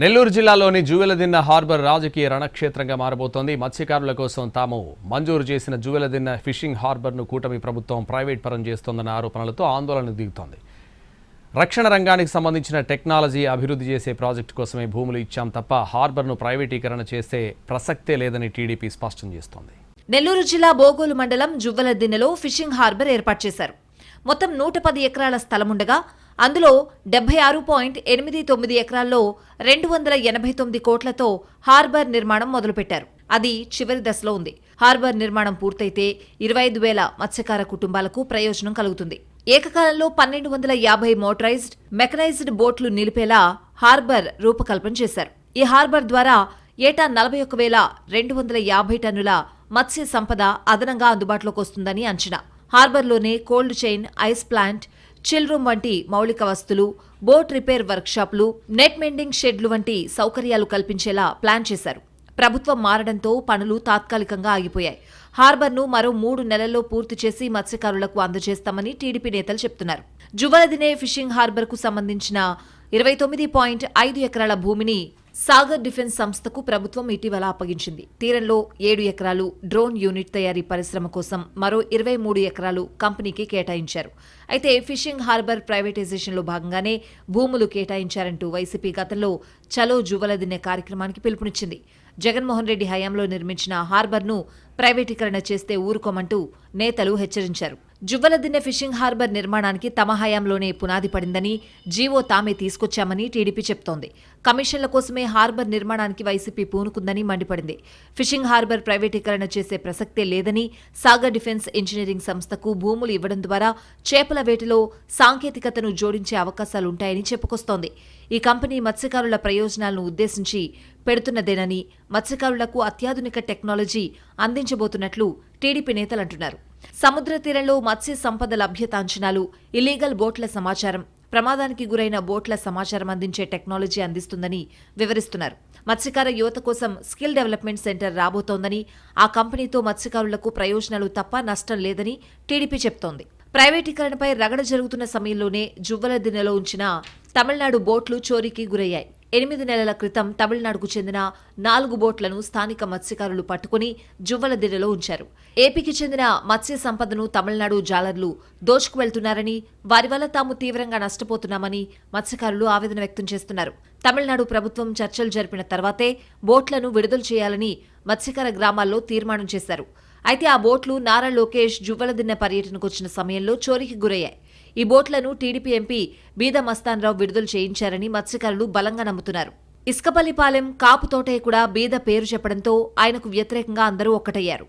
నెల్లూరు జిల్లాలోని జువెలదిన్న హార్బర్ రాజకీయ రణక్షేత్రంగా మారబోతోంది. మత్స్యకారుల కోసం తాము మంజూరు చేసిన జువెలదిన్న ఫిషింగ్ హార్బర్ను కూటమి ప్రభుత్వం ప్రైవేట్ పరం చేస్తోందన్న ఆరోపణలతో ఆందోళనకు దిగుతోంది. రక్షణ రంగానికి సంబంధించిన టెక్నాలజీ అభివృద్ధి చేసే ప్రాజెక్టు కోసమే భూములు ఇచ్చాం తప్ప హార్బర్ను ప్రైవేటీకరణ చేసే ప్రసక్తే లేదని టీడీపీ స్పష్టం చేస్తోంది. నెల్లూరు జిల్లా బోగోలు మండలం జువ్వలదిన్నెలో ఫిషింగ్ హార్బర్ ఏర్పాటు చేశారు. మొత్తం 110 ఎకరాల స్థలముండగా అందులో 76.89 ఎకరాల్లో 289 కోట్లతో హార్బర్ నిర్మాణం మొదలుపెట్టారు. అది చివరి దశలో ఉంది. హార్బర్ నిర్మాణం పూర్తయితే 25,000 మత్స్యకార కుటుంబాలకు ప్రయోజనం కలుగుతుంది. ఏకకాలంలో 1,250 మోటరైజ్డ్, మెకనైజ్డ్ బోట్లు నిలిపేలా హార్బర్ రూపకల్పన చేశారు. ఈ హార్బర్ ద్వారా ఏటా 41,250 టన్నుల మత్స్య సంపద అదనంగా అందుబాటులోకి వస్తుందని అంచనా. హార్బర్లోనే cold chain, ice plant, chill room వంటి మౌలిక వస్తువులు, బోట్ రిపేర్ వర్క్షాపులు, నెట్ మెండింగ్ షెడ్లు వంటి సౌకర్యాలు కల్పించేలా ప్లాన్ చేశారు. ప్రభుత్వం మారడంతో పనులు తాత్కాలికంగా ఆగిపోయాయి. హార్బర్ను మరో 3 నెలల్లో పూర్తి చేసి మత్స్యకారులకు అందజేస్తామని టీడీపీ నేతలు చెబుతున్నారు. జువలదినే ఫిషింగ్ హార్బర్కు సంబంధించిన 29.5 ఎకరాల భూమిని సాగర్ డిఫెన్స్ సంస్థకు ప్రభుత్వం ఇటీవల అప్పగించింది. తీరంలో 7 ఎకరాలు డ్రోన్ యూనిట్ తయారీ పరిశ్రమ కోసం, మరో 23 ఎకరాలు కంపెనీకి కేటాయించారు. అయితే ఫిషింగ్ హార్బర్ ప్రైవేటైజేషన్లో భాగంగానే భూములు కేటాయించారంటూ వైసీపీ గతంలో చలో జువలదినే కార్యక్రమానికి పిలుపునిచ్చింది. జగన్మోహన్ రెడ్డి హయాంలో నిర్మించిన హార్బర్ను ప్రైవేటీకరణ చేస్తే ఊరుకోమంటూ నేతలు హెచ్చరించారు. జువ్వలదిన్నె ఫిషింగ్ హార్బర్ నిర్మాణానికి తమ హయాంలోనే పునాది పడిందని, జీవో తామే తీసుకొచ్చామని టీడీపీ చెప్తోంది. కమిషన్ల కోసమే హార్బర్ నిర్మాణానికి వైసీపీ పూనుకుందని మండిపడింది. ఫిషింగ్ హార్బర్ ప్రైవేటీకరణ చేసే ప్రసక్తే లేదని, సాగర్ డిఫెన్స్ ఇంజనీరింగ్ సంస్థకు భూములు ఇవ్వడం ద్వారా చేపల వేటలో సాంకేతికతను జోడించే అవకాశాలుంటాయని చెప్పుకొస్తోంది. ఈ కంపెనీ మత్స్యకారుల ప్రయోజనాలను ఉద్దేశించి పెడుతున్నదేనని, మత్స్యకారులకు అత్యాధునిక టెక్నాలజీ అందించబోతున్నట్లు టీడీపీ నేతలంటున్నారు. సముద్ర తీరంలో మత్స్య సంపద లభ్యత అంచనాలు, ఇల్లీగల్ బోట్ల సమాచారం, ప్రమాదానికి గురైన బోట్ల సమాచారం అందించే టెక్నాలజీ అందిస్తుందని వివరిస్తున్నారు. మత్స్యకార యువత కోసం స్కిల్ డెవలప్మెంట్ సెంటర్ రాబోతోందని, ఆ కంపెనీతో మత్స్యకారులకు ప్రయోజనాలు తప్ప నష్టం లేదని టీడీపీ చెప్తోంది. ప్రైవేటీకరణపై రగడ జరుగుతున్న సమయంలోనే జువ్వలదిన్నెలో ఉంచిన తమిళనాడు బోట్లు చోరీకి గురయ్యాయి. 8 నెలల క్రితం తమిళనాడుకు చెందిన 4 బోట్లను స్థానిక మత్స్యకారులు పట్టుకుని జువ్వలదిన్నెలో ఉంచారు. ఏపీకి చెందిన మత్స్య సంపదను తమిళనాడు జాలర్లు దోచుకు వెళ్తున్నారని, వారి వల్ల తాము తీవ్రంగా నష్టపోతున్నామని మత్స్యకారులు ఆవేదన వ్యక్తం చేస్తున్నారు. తమిళనాడు ప్రభుత్వం చర్చలు జరిపిన తర్వాతే బోట్లను విడుదల చేయాలని మత్స్యకార గ్రామాల్లో తీర్మానం చేశారు. అయితే ఆ బోట్లు నారా లోకేష్ జువ్వలదిన్నె పర్యటనకు వచ్చిన సమయంలో చోరీకి గురయ్యాయి. ఈ బోట్లను టీడీపీ ఎంపీ బీద మస్తాన్రావు విడుదల చేయించారని మత్స్యకారులు బలంగా నమ్ముతున్నారు. ఇసుకపల్లిపాలెం కాపు తోటయ్య కూడా బీద పేరు చెప్పడంతో ఆయనకు వ్యతిరేకంగా అందరూ ఒక్కటయ్యారు.